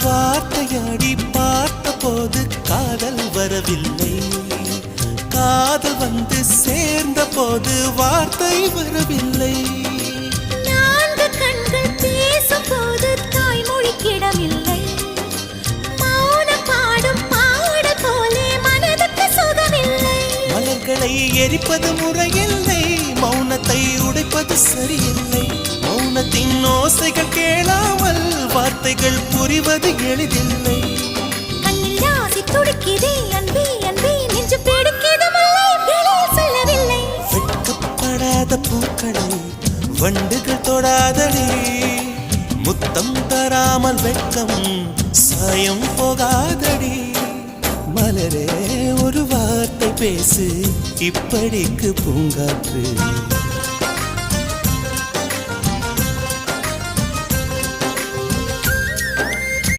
வார்த்தையாடி பார்த்த போது காதல் வரவில்லை, காதல் வந்து சேர்ந்த போது வார்த்தை வரவில்லை. நான்கு கண்கள் பேசும் போது தாய்மொழி கிடமில்லை, மௌனம் பாடும் பாட போலே மனதுக்கு சுகமில்லை. மலர்களை எரிப்பது முறையில்லை, மௌனத்தை உடைப்பது சரியில்லை. மௌனத்தின் ஓசைகள் கேளாமல் வார்த்தைகள் புரிவது எளிதில்லை. கண்ணில் ஆசை துடிக்குதே அன்பே அன்பே, நெஞ்சு பிடிக்குது மல்லை வெளியில் சொல்லவில்லை. வெட்கப்படாத பூக்களை வண்டுகள் தொடாதடி, முத்தம் தராமல் வெட்கம் சாயம் போகாதடி. மலரே ஒரு வார்த்தை பேசு, இப்படிக்கு பூங்காற்று.